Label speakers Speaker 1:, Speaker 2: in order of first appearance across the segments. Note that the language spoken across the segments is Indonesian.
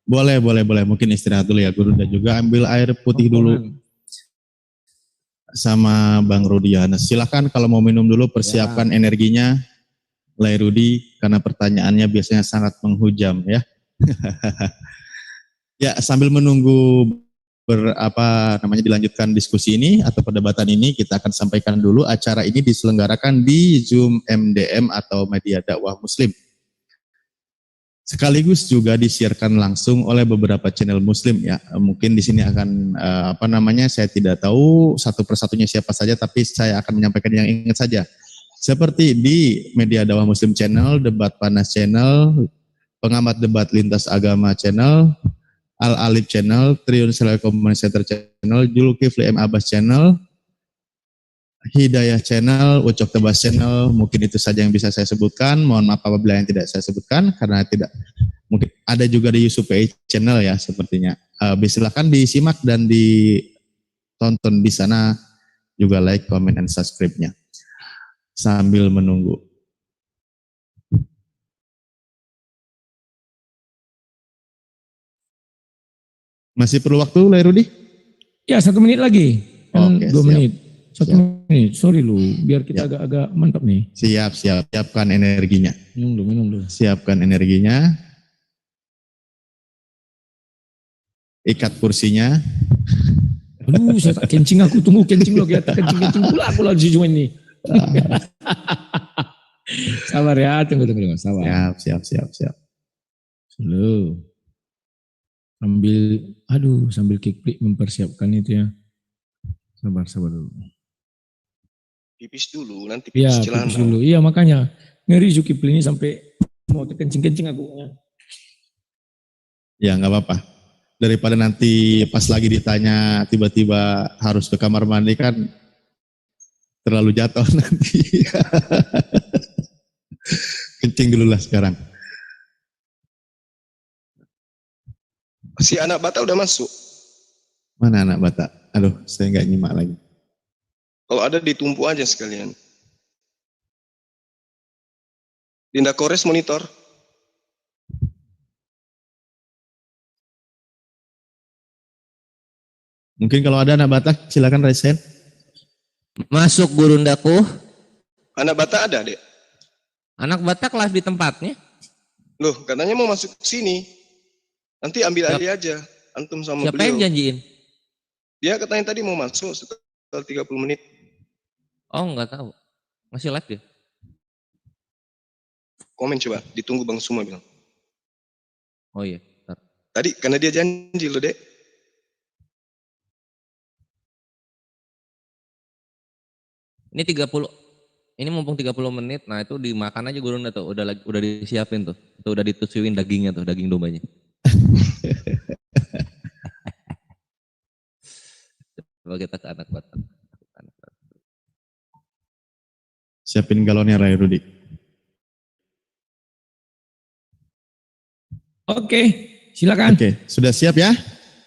Speaker 1: Boleh. Mungkin istirahat dulu ya Guru, dan juga ambil air putih dulu sama Bang Rudi Yohanes. Silakan kalau mau minum dulu, persiapkan energinya, Lai Rudi, karena pertanyaannya biasanya sangat menghujam ya. Ya, sambil menunggu dilanjutkan diskusi ini atau perdebatan ini, kita akan sampaikan dulu acara ini diselenggarakan di Zoom MDM atau Media Dakwah Muslim. Sekaligus juga disiarkan langsung oleh beberapa channel Muslim ya. Mungkin di sini akan saya tidak tahu satu persatunya siapa saja, tapi saya akan menyampaikan yang ingat saja. Seperti di Media Dakwah Muslim Channel, Debat Panas Channel, Pengamat Debat Lintas Agama Channel, Al-Alif Channel, Triun Selai Community Center Channel, Julkifli M. Abbas Channel, Hidayah Channel, Ucok Tebas Channel, mungkin itu saja yang bisa saya sebutkan. Mohon maaf apabila yang tidak saya sebutkan, karena tidak mungkin ada juga di Yusuf Channel ya sepertinya. Silakan disimak dan ditonton di sana, juga like, comment, and subscribe-nya. Sambil menunggu. Masih perlu waktu, Lai Rudi?
Speaker 2: Ya, 1 menit lagi.
Speaker 1: Oke,
Speaker 2: 2 menit. 1 menit. Sorry lu, biar kita agak-agak mantap nih.
Speaker 1: Siapkan energinya.
Speaker 2: Minum dulu.
Speaker 1: Siapkan energinya. Ikat kursinya.
Speaker 2: Aduh, saya tak kencing, aku tunggu kencing lagi. Kencing pula di Zoom ini. Sabar ya, tunggu. Sabar.
Speaker 1: Siap.
Speaker 2: Slow. Sambil klik mempersiapkan itu ya. Sabar dulu.
Speaker 3: Pipis dulu, nanti pipis celana.
Speaker 2: Pipis dulu. Iya, makanya ngeri Zulkifli ini sampai mau kencing-kencing aku.
Speaker 1: Ya, nggak apa-apa. Daripada nanti pas lagi ditanya tiba-tiba harus ke kamar mandi kan terlalu jatuh nanti. Kencing dulu lah sekarang.
Speaker 3: Si anak bata udah masuk.
Speaker 1: Mana anak bata? Aduh, saya nggak nyimak lagi.
Speaker 3: Kalau ada ditumpuk aja sekalian. Dinda Kores monitor.
Speaker 1: Mungkin kalau ada anak Batak silakan raise hand.
Speaker 4: Masuk Gurundaku.
Speaker 3: Anak Batak ada, Dek?
Speaker 4: Anak Batak live di tempatnya.
Speaker 3: Loh, katanya mau masuk ke sini. Nanti ambil alih aja. Antum sama
Speaker 4: siapa
Speaker 3: beliau.
Speaker 4: Siapa yang janjiin?
Speaker 3: Dia katanya tadi mau masuk sekitar 30 menit.
Speaker 4: Oh, enggak tahu. Masih live dia?
Speaker 3: Komen coba, ditunggu Bang Suma bilang.
Speaker 4: Oh iya. Bentar.
Speaker 3: Tadi karena dia janji loh, Dek.
Speaker 4: Ini 30. Ini mumpung 30 menit. Nah, itu dimakan aja Gurunda tuh. Udah disiapin tuh. Tuh udah ditusuin dagingnya tuh, daging dombanya. Coba kita ke anak Batak.
Speaker 1: Siapin galonnya Rai Rudi.
Speaker 2: Oke, silakan.
Speaker 1: Oke, sudah siap ya?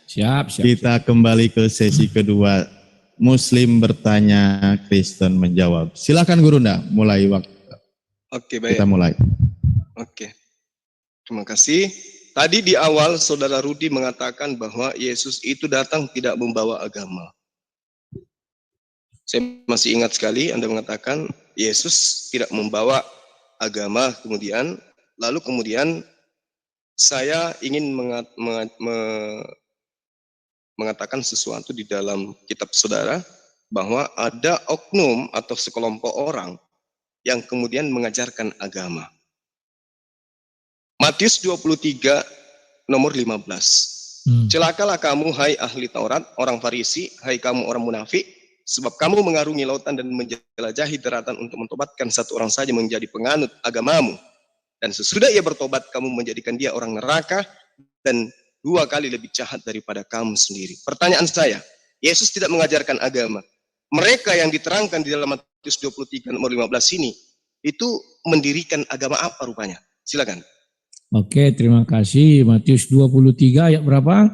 Speaker 2: Siap.
Speaker 1: Kita kembali ke sesi kedua. Muslim bertanya, Kristen menjawab. Silakan Gurunda, mulai waktu.
Speaker 3: Oke, baik.
Speaker 1: Kita mulai.
Speaker 3: Oke. Terima kasih. Tadi di awal Saudara Rudi mengatakan bahwa Yesus itu datang tidak membawa agama. Saya masih ingat sekali Anda mengatakan Yesus tidak membawa agama, kemudian saya ingin mengatakan sesuatu di dalam kitab saudara bahwa ada oknum atau sekelompok orang yang kemudian mengajarkan agama. Matius 23 nomor 15. Celakalah kamu hai ahli Taurat, orang Farisi, hai kamu orang munafik, sebab kamu mengarungi lautan dan menjelajahi daratan untuk mentobatkan satu orang saja menjadi penganut agamamu. Dan sesudah ia bertobat, kamu menjadikan dia orang neraka dan 2 kali lebih jahat daripada kamu sendiri. Pertanyaan saya, Yesus tidak mengajarkan agama. Mereka yang diterangkan di dalam Matius 23 nomor 15 ini, itu mendirikan agama apa rupanya? Silakan.
Speaker 2: Oke, terima kasih. Matius 23 ayat berapa?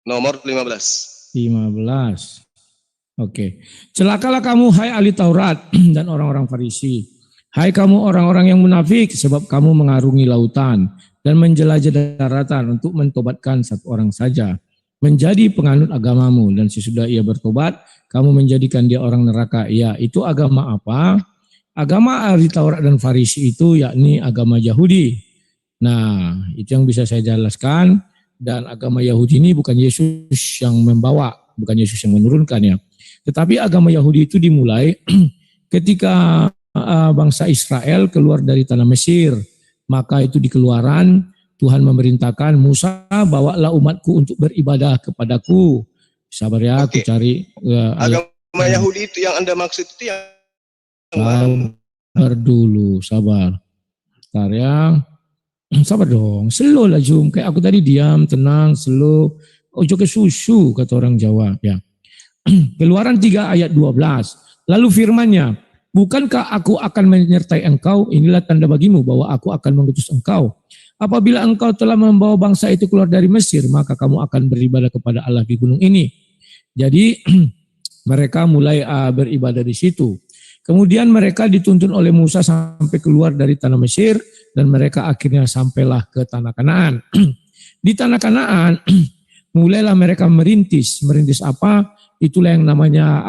Speaker 3: Nomor 15.
Speaker 2: 15. Oke. Celakalah kamu hai ahli Taurat dan orang-orang Farisi. Hai kamu orang-orang yang munafik, sebab kamu mengarungi lautan dan menjelajah daratan untuk mentobatkan satu orang saja menjadi penganut agamamu, dan sesudah ia bertobat kamu menjadikan dia orang neraka. Ya, itu agama apa? Agama ahli Taurat dan Farisi itu yakni agama Yahudi. Nah, itu yang bisa saya jelaskan. Dan agama Yahudi ini bukan Yesus yang membawa, bukan Yesus yang menurunkannya. Tetapi agama Yahudi itu dimulai ketika bangsa Israel keluar dari tanah Mesir. Maka itu di Keluaran Tuhan memerintahkan Musa, bawalah umatku untuk beribadah kepadaku. Sabar ya, aku cari.
Speaker 3: Agama Yahudi itu yang Anda maksud itu yang
Speaker 2: sabar dulu, sabar. Bentar ya. Sabar dong, slow lah Zoom. Kayak aku tadi diam, tenang, slow. Ojo ke susu, kata orang Jawa. Ya. Keluaran 3 ayat 12. Lalu firman-Nya, bukankah aku akan menyertai engkau? Inilah tanda bagimu bahwa aku akan mengutus engkau. Apabila engkau telah membawa bangsa itu keluar dari Mesir, maka kamu akan beribadah kepada Allah di gunung ini. Jadi mereka mulai beribadah di situ. Kemudian mereka dituntun oleh Musa sampai keluar dari tanah Mesir, dan mereka akhirnya sampailah ke tanah Kanaan. Di tanah Kanaan mulailah mereka merintis. Merintis apa? Itulah yang namanya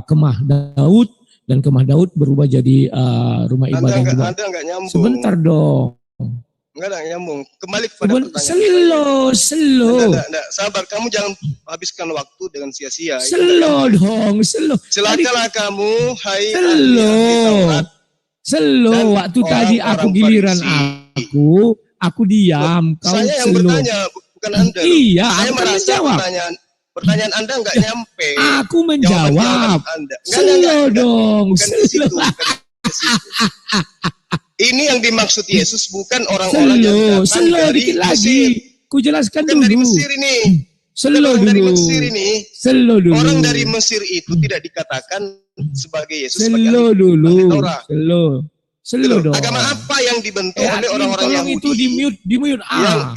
Speaker 2: kemah Daud, dan kemah Daud berubah jadi rumah ibadah.
Speaker 3: Anda enggak nyambung.
Speaker 2: Sebentar dong.
Speaker 3: Enggak nyambung. Kembali kepada pertanyaan.
Speaker 2: Slow.
Speaker 3: Enggak, sabar. Kamu jangan habiskan waktu dengan sia-sia.
Speaker 2: Slow dong, slow.
Speaker 3: Celakalah kamu, hai
Speaker 2: Slow. Waktu tadi aku giliran aku diam. Kau
Speaker 3: saya yang
Speaker 2: slow.
Speaker 3: bertanya, bukan Anda.
Speaker 2: Iya,
Speaker 3: saya
Speaker 2: aku
Speaker 3: merasa
Speaker 2: menjawab.
Speaker 3: Pertanyaan Anda enggak nyampe.
Speaker 2: Aku menjawab.
Speaker 3: Slow
Speaker 2: dong.
Speaker 3: Bukan ke situ. Ini yang dimaksud Yesus bukan orang-orang yang datang dari Mesir.
Speaker 2: Ku jelaskan
Speaker 3: bukan
Speaker 2: dulu.
Speaker 3: Dari Mesir ini.
Speaker 2: Dari Mesir
Speaker 3: ini. Orang dari Mesir itu tidak dikatakan sebagai Yesus sebagai ahli Taurat.
Speaker 2: Slow dong.
Speaker 3: Agama apa yang dibentuk oleh orang-orang Yahudi?
Speaker 2: Itu di mute.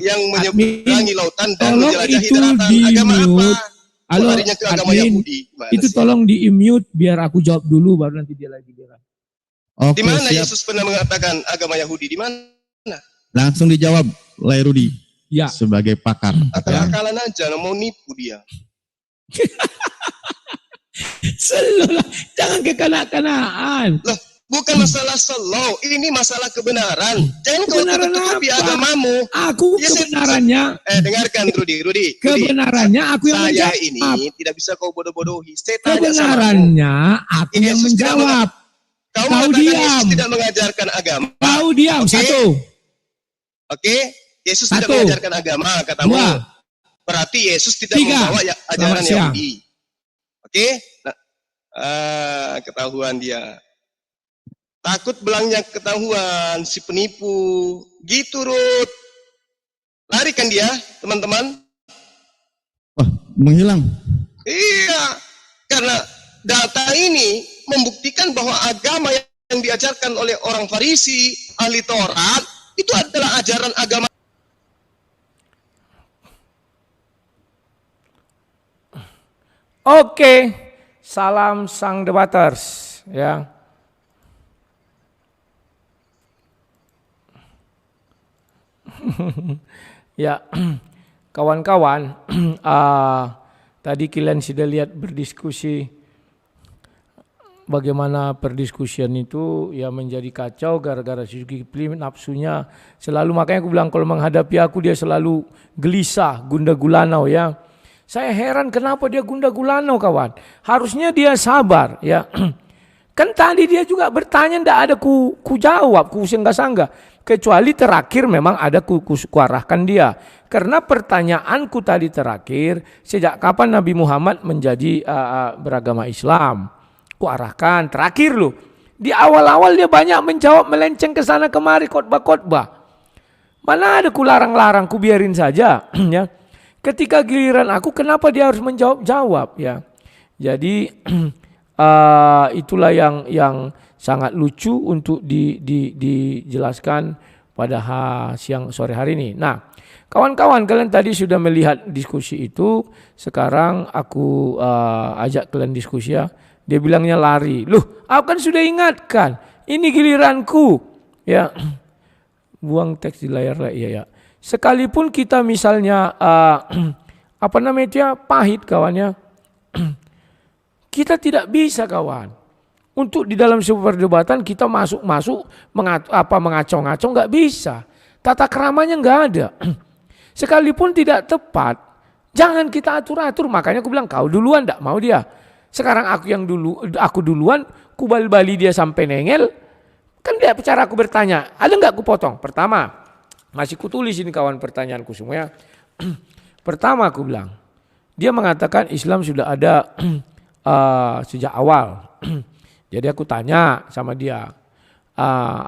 Speaker 3: Yang menyeberangi lautan dan menjelajahi daratan. Agama apa?
Speaker 2: Halo,
Speaker 3: ke agama Yahudi.
Speaker 2: Itu tolong di mute biar aku jawab dulu, baru nanti dia lagi bilang.
Speaker 3: Di mana Yesus pernah mengatakan agama Yahudi? Di mana?
Speaker 1: Langsung dijawab, Lairudi.
Speaker 2: Ya.
Speaker 1: Sebagai pakar.
Speaker 3: Akal-akalan aja, mau nipu dia.
Speaker 2: Selalu, jangan kekanak-kanaan.
Speaker 3: Loh, bukan masalah slow, ini masalah kebenaran. Jangan kau tutup-tutupi agamamu.
Speaker 2: Aku kebenarannya.
Speaker 3: Dengarkan Rudi.
Speaker 2: Kebenarannya aku yang menjawab.
Speaker 3: Saya ini tidak bisa kau bodoh-bodohi.
Speaker 2: Kebenarannya aku yang menjawab. Kau diam.
Speaker 3: Yesus tidak mengajarkan agama.
Speaker 2: Kau diam. Satu.
Speaker 3: Oke. Yesus tidak mengajarkan agama, katamu. Berarti Yesus tidak membawa ajaran Yahudi. Oke. Ketahuan dia. Takut belangnya ketahuan si penipu. Gitu, Ruth. Larikan dia, teman-teman.
Speaker 1: Menghilang.
Speaker 3: Iya. Karena data ini membuktikan bahwa agama yang diajarkan oleh orang Farisi, ahli Taurat, itu adalah ajaran agama.
Speaker 2: Oke, salam sang debaters, ya. Ya, kawan-kawan, tadi kalian sudah lihat berdiskusi. Bagaimana perdiskusian itu ya menjadi kacau gara-gara Zulkifli nafsunya selalu, makanya aku bilang kalau menghadapi aku dia selalu gelisah, gundah gulanau ya. Saya heran kenapa dia gundah gulanau kawan. Harusnya dia sabar ya. Kan tadi dia juga bertanya ndak ada ku jawab, ku sangga-sangga. Kecuali terakhir memang ada ku arahkan dia. Karena pertanyaanku tadi terakhir, sejak kapan Nabi Muhammad menjadi beragama Islam? Ku arahkan terakhir loh. Di awal-awal dia banyak menjawab melenceng ke sana kemari khotbah-khotbah. Mana ada ku larang-larang, ku biarin saja ya. Ketika giliran aku kenapa dia harus menjawab-jawab ya. Jadi itulah yang sangat lucu untuk dijelaskan pada siang sore hari ini. Nah, kawan-kawan kalian tadi sudah melihat diskusi itu, sekarang aku ajak kalian diskusi ya. Dia bilangnya lari. Loh, aku kan sudah ingatkan. Ini giliranku. Ya. Buang teks di layar lah. Iya ya. sekalipun kita misalnya apa namanya itu ya, pahit kawannya, kita tidak bisa kawan. Untuk di dalam sebuah perdebatan kita masuk-masuk mengacau-ngacau nggak bisa. Tata keramanya nggak ada. Sekalipun tidak tepat, jangan kita atur-atur. Makanya aku bilang kau duluan, nggak mau dia. Sekarang aku duluan, ku bali dia sampai nengel. Kan dia cara aku bertanya, ada nggak aku potong? Pertama, masih kutulis ini kawan pertanyaanku semua ya. Pertama aku bilang, dia mengatakan Islam sudah ada sejak awal. Jadi aku tanya sama dia,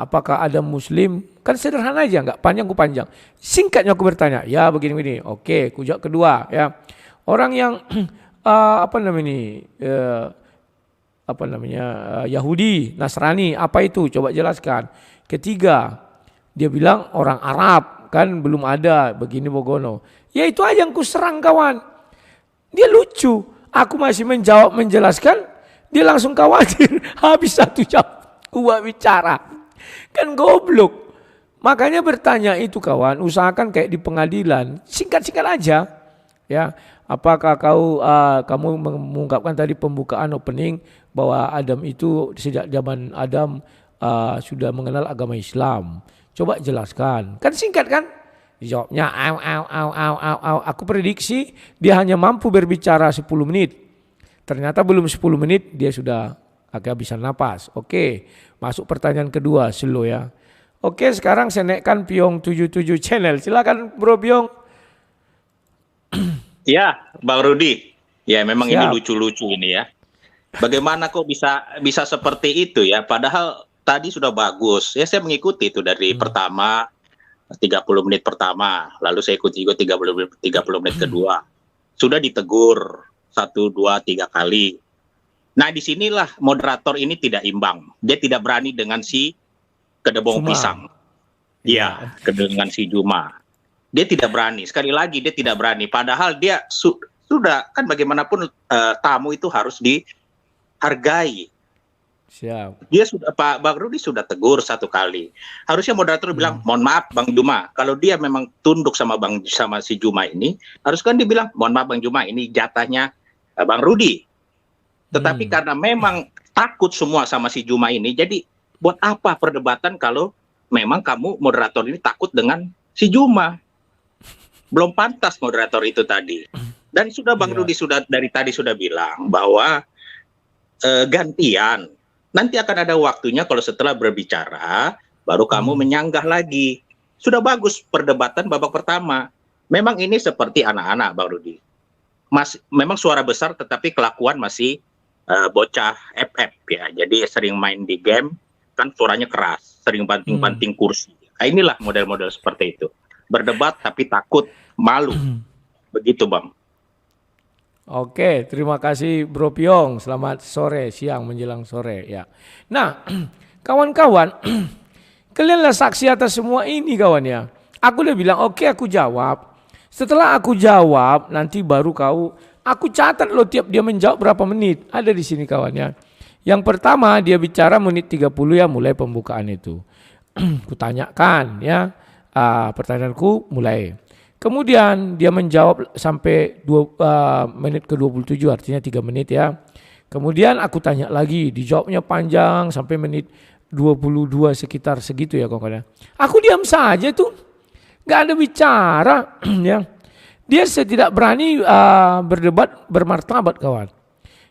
Speaker 2: apakah ada Muslim? Kan sederhana aja, nggak panjang. Singkatnya aku bertanya, ya begini-begini. Oke, kujak kedua ya. Orang yang Yahudi, Nasrani, apa itu? Coba jelaskan. Ketiga, dia bilang orang Arab, kan belum ada begini bogono. Ya itu aja yang ku serang kawan. Dia lucu. Aku masih menjawab, menjelaskan, dia langsung khawatir. Habis 1 jam gua bicara. Kan goblok. Makanya bertanya itu kawan, usahakan kayak di pengadilan, singkat-singkat aja. Ya, apakah kamu mengungkapkan tadi pembukaan opening bahwa Adam itu sejak zaman Adam sudah mengenal agama Islam. Coba jelaskan. Kan singkat kan? Jawabnya aku prediksi dia hanya mampu berbicara 10 menit. Ternyata belum 10 menit dia sudah kehabisan napas. Oke, masuk pertanyaan kedua, slow ya. Oke, sekarang saya naikkan Piong 77 channel. Silakan Bro Piong.
Speaker 5: Ya, Bang Rudi. Ya, memang
Speaker 2: Siap.
Speaker 5: ini lucu-lucu ini ya. Bagaimana kok bisa seperti itu ya? Padahal tadi sudah bagus. Ya, saya mengikuti itu dari pertama 30 menit pertama, lalu saya ikuti juga 30 menit kedua. Sudah ditegur 1, 2, 3 kali. Nah, disinilah moderator ini tidak imbang. Dia tidak berani dengan si kedebong pisang. Iya, dengan si Juma. Dia tidak berani. Sekali lagi dia tidak berani. Padahal dia sudah kan bagaimanapun tamu itu harus dihargai.
Speaker 2: Siap.
Speaker 5: Dia sudah Bang Rudi sudah tegur 1 kali. Harusnya moderator bilang, "Mohon maaf Bang Juma." Kalau dia memang tunduk sama si Juma ini, harus kan dia bilang, "Mohon maaf Bang Juma, ini jatahnya Bang Rudi." Tetapi karena memang takut semua sama si Juma ini, jadi buat apa perdebatan kalau memang kamu moderator ini takut dengan si Juma? Belum pantas moderator itu tadi. Dan sudah Bang Rudi sudah dari tadi sudah bilang bahwa gantian. Nanti akan ada waktunya kalau setelah berbicara, baru kamu menyanggah lagi. Sudah bagus perdebatan babak pertama. Memang ini seperti anak-anak, Bang Rudi. Memang suara besar tetapi kelakuan masih bocah FF ya. Jadi sering main di game, kan suaranya keras, sering banting-banting kursi. Nah, inilah model-model seperti itu. Berdebat tapi takut, malu. Begitu, Bang.
Speaker 2: Oke, terima kasih Bro Piong. Selamat sore, siang menjelang sore ya. Nah, kawan-kawan, kalianlah saksi atas semua ini kawan ya. Aku udah bilang oke, aku jawab. Setelah aku jawab, nanti baru aku catat loh tiap dia menjawab berapa menit. Ada di sini kawan ya. Yang pertama dia bicara menit 30 ya, mulai pembukaan itu. Kutanyakan ya, pertanyaanku mulai. Kemudian dia menjawab sampai menit ke-27, artinya 3 menit ya. Kemudian aku tanya lagi, dijawabnya panjang sampai menit 22 sekitar segitu ya kawan-kawan. Aku diam saja tuh, gak ada bicara ya. Dia tidak berani berdebat bermartabat kawan.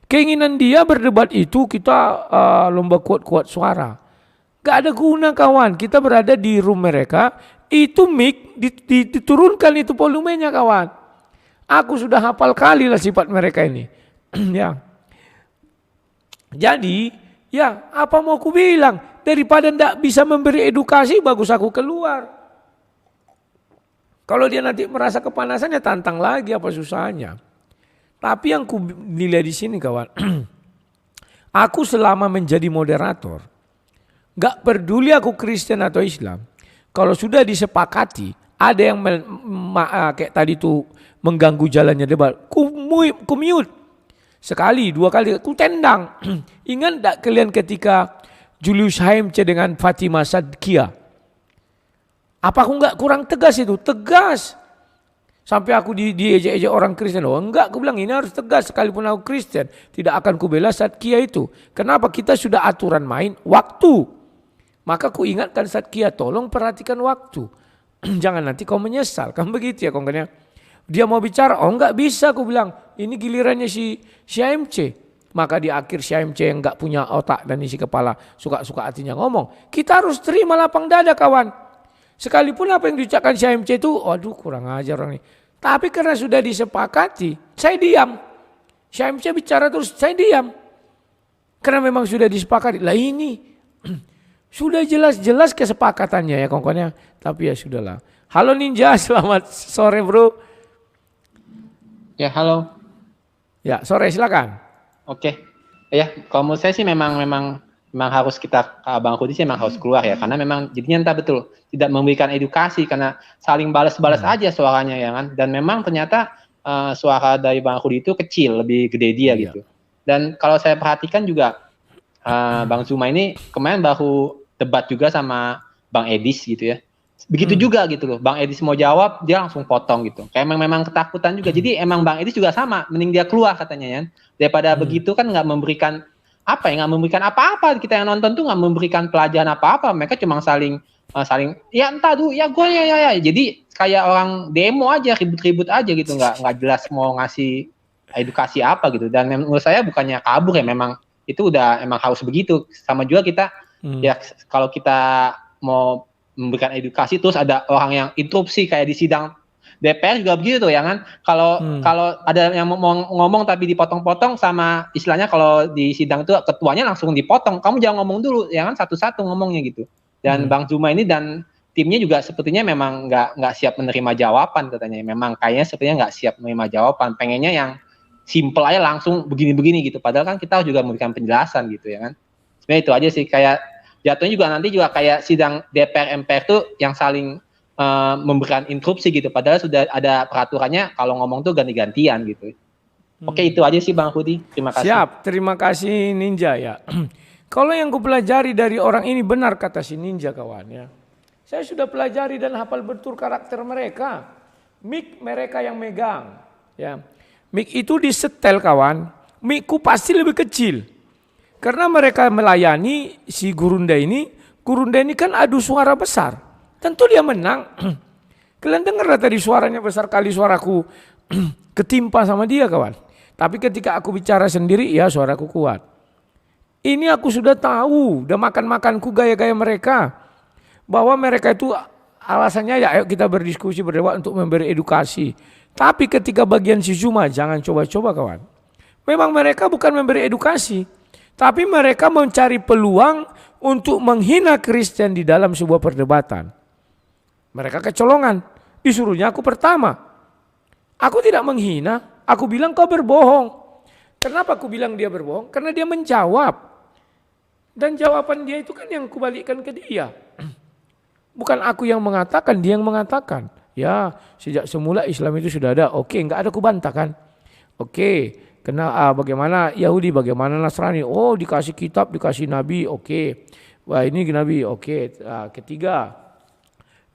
Speaker 2: Keinginan dia berdebat itu kita lomba kuat-kuat suara. Gak ada guna kawan, kita berada di room mereka. Itu mic diturunkan itu volumenya kawan. Aku sudah hafal kali lah sifat mereka ini. Ya. Jadi, ya apa mau aku bilang? Daripada ndak bisa memberi edukasi, bagus aku keluar. Kalau dia nanti merasa kepanasan ya tantang lagi, apa susahnya. Tapi yang ku nilai di sini kawan, aku selama menjadi moderator, gak peduli aku Kristen atau Islam. Kalau sudah disepakati, ada yang kayak tadi tuh mengganggu jalannya debat, ku mute. Sekali, 2 kali, ku tendang. Ingat tak kalian ketika Julius Haimce dengan Fatimah Sadkia? Apa aku nggak kurang tegas itu? Tegas. Sampai aku diejek-ejek orang Kristen. Oh enggak, aku bilang ini harus tegas sekalipun aku Kristen. Tidak akan kubela Satkia itu. Kenapa? Kita sudah aturan main waktu. Maka ku ingatkan Satkia, tolong perhatikan waktu. Jangan nanti kau menyesal. Kan begitu ya kongkonnya. Dia mau bicara, oh enggak bisa aku bilang. Ini gilirannya si AMC. Maka di akhir si AMC yang enggak punya otak dan isi kepala. Suka-suka hatinya ngomong. Kita harus terima lapang dada kawan. Sekalipun apa yang diucapkan si AMC itu, aduh kurang ajar orang ini. Tapi karena sudah disepakati, saya diam. Si AMC bicara terus, saya diam. Karena memang sudah disepakati. Lah ini, sudah jelas-jelas kesepakatannya ya kongkonnya. Tapi ya sudahlah. Halo Ninja, selamat sore bro.
Speaker 6: Ya halo.
Speaker 2: Ya sore silakan.
Speaker 6: Oke. Ya kalau menurut saya sih memang harus kita, Bang Rudi sih memang harus keluar ya. Karena memang jadinya entah betul. Tidak memberikan edukasi karena saling balas-balas aja suaranya ya kan. Dan memang ternyata suara dari Bang Rudi itu kecil, lebih gede dia gitu. Dan kalau saya perhatikan juga Bang Zuma ini kemarin baru debat juga sama Bang Edis gitu ya. Begitu juga gitu loh. Bang Edis mau jawab, dia langsung potong gitu. Kayak memang ketakutan juga. Jadi emang Bang Edis juga sama, mending dia keluar katanya ya. Daripada begitu kan nggak memberikan nggak memberikan apa-apa. Kita yang nonton tuh nggak memberikan pelajaran apa-apa. Mereka cuma saling ya entah tuh ya gue ya. Jadi kayak orang demo aja, ribut-ribut aja gitu, nggak jelas mau ngasih edukasi apa gitu. Dan menurut saya bukannya kabur ya, memang itu udah emang harus begitu. Sama juga kita ya kalau kita mau memberikan edukasi terus ada orang yang interupsi kayak di sidang DPR juga begitu tuh ya kan. Kalau ada yang mau ngomong tapi dipotong-potong sama istilahnya kalau di sidang itu ketuanya langsung dipotong. Kamu jangan ngomong dulu ya kan, satu-satu ngomongnya gitu. Dan Bang Zuma ini dan timnya juga sepertinya memang nggak siap menerima jawaban katanya. Memang kayaknya sepertinya nggak siap menerima jawaban. Pengennya yang simple aja langsung begini-begini gitu. Padahal kan kita juga memberikan penjelasan gitu ya kan. Sebenarnya itu aja sih, kayak jatuhnya juga nanti juga kayak sidang DPR MPR tuh yang saling memberikan interupsi gitu. Padahal sudah ada peraturannya kalau ngomong tuh ganti-gantian gitu. Oke, itu aja sih Bang Rudi. Terima kasih.
Speaker 2: Siap, terima kasih Ninja ya. Kalau yang kupelajari dari orang ini benar kata si Ninja kawan ya. Saya sudah pelajari dan hafal betul karakter mereka. Mic mereka yang megang ya. Mic itu disetel kawan. Micku pasti lebih kecil. Karena mereka melayani si Gurunda ini kan adu suara besar. Tentu dia menang. Kalian dengar tadi suaranya besar kali suaraku ketimpa sama dia kawan. Tapi ketika aku bicara sendiri ya suaraku kuat. Ini aku sudah tahu, udah makan-makanku gaya-gaya mereka. Bahwa mereka itu alasannya ya ayo kita berdiskusi berdebat untuk memberi edukasi. Tapi ketika bagian si Zuma jangan coba-coba kawan. Memang mereka bukan memberi edukasi. Tapi mereka mencari peluang untuk menghina Kristen di dalam sebuah perdebatan. Mereka kecolongan. Disuruhnya aku pertama. Aku tidak menghina, aku bilang kau berbohong. Kenapa aku bilang dia berbohong? Karena dia menjawab. Dan jawaban dia itu kan yang kubalikkan ke dia. Bukan aku yang mengatakan, dia yang mengatakan. Ya, sejak semula Islam itu sudah ada. Oke, enggak ada kubantah kan. Oke, bagaimana Yahudi, bagaimana Nasrani. Oh, dikasih kitab, dikasih nabi. Oke. Wah, ini nabi. Oke. Ketiga,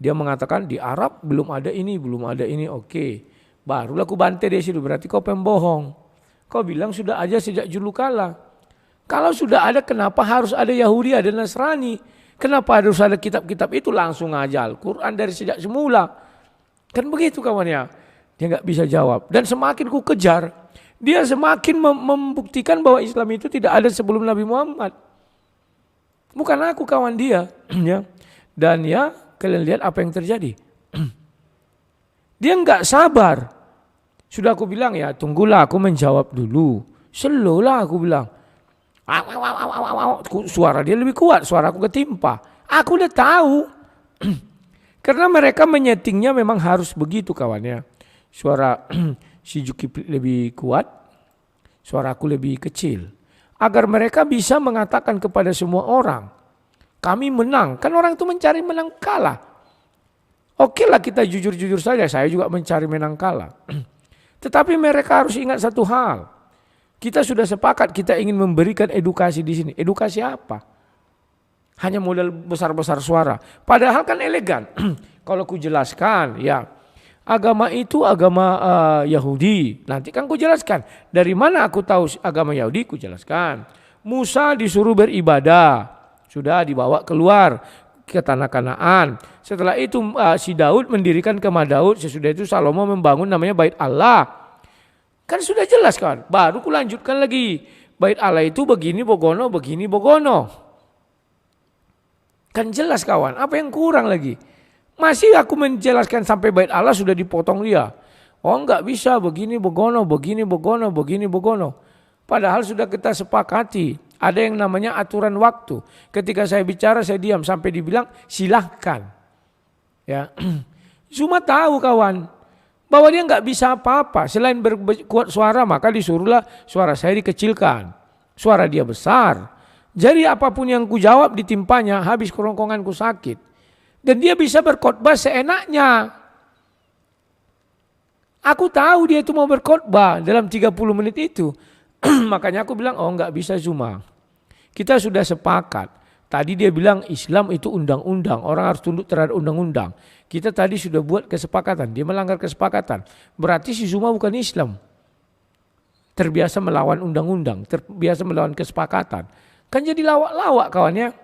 Speaker 2: dia mengatakan di Arab belum ada ini, belum ada ini. Oke. Barulah aku bantai dia situ. Berarti kau pembohong. Kau bilang sudah aja sejak dulu kala. Kalau sudah ada, kenapa harus ada Yahudi, ada Nasrani? Kenapa harus ada kitab-kitab itu? Langsung aja Al-Quran dari sejak semula. Kan begitu kawannya. Dia nggak bisa jawab. Dan semakin ku kejar, dia semakin membuktikan bahwa Islam itu tidak ada sebelum Nabi Muhammad. Bukan aku kawan dia. Ya. Dan ya kalian lihat apa yang terjadi. Dia nggak sabar. Sudah aku bilang ya tunggulah aku menjawab dulu. Slow lah aku bilang. Suara dia lebih kuat, suara aku ketimpa. Aku udah tahu. Karena mereka menyetingnya memang harus begitu kawannya. Suara si Zulkifli lebih kuat, suara aku lebih kecil. Agar mereka bisa mengatakan kepada semua orang, kami menang. Kan orang itu mencari menang kalah. Oke lah kita jujur-jujur saja, saya juga mencari menang kalah. Tetapi mereka harus ingat satu hal. Kita sudah sepakat kita ingin memberikan edukasi di sini. Edukasi apa? Hanya modal besar-besar suara. Padahal kan elegan. Kalau ku jelaskan ya, agama itu agama Yahudi. Nanti kan ku jelaskan. Dari mana aku tahu agama Yahudi? Ku jelaskan. Musa disuruh beribadah. Sudah dibawa keluar ke tanah Kanaan. Setelah itu si Daud mendirikan kemah Daud. Sesudah itu Salomo membangun namanya Bait Allah. Kan sudah jelas kan. Baru ku lanjutkan lagi. Bait Allah itu begini bogono, begini bogono. Kan jelas kawan. Apa yang kurang lagi? Masih aku menjelaskan sampai bait Allah sudah dipotong dia. Oh enggak bisa begini bogono, begini bogono, begini bogono. Padahal sudah kita sepakati. Ada yang namanya aturan waktu. Ketika saya bicara saya diam sampai dibilang silahkan. Ya, Zuma tahu kawan bahwa dia enggak bisa apa-apa. Selain berkuat suara maka disuruhlah suara saya dikecilkan. Suara dia besar. Jadi apapun yang ku jawab ditimpanya habis kerongkonganku sakit. Dan dia bisa berkhotbah seenaknya. Aku tahu dia itu mau berkhotbah dalam 30 menit itu. Makanya aku bilang, oh enggak bisa Zuma. Kita sudah sepakat. Tadi dia bilang Islam itu undang-undang. Orang harus tunduk terhadap undang-undang. Kita tadi sudah buat kesepakatan. Dia melanggar kesepakatan. Berarti si Zuma bukan Islam. Terbiasa melawan undang-undang. Terbiasa melawan kesepakatan. Kan jadi lawak-lawak kawannya.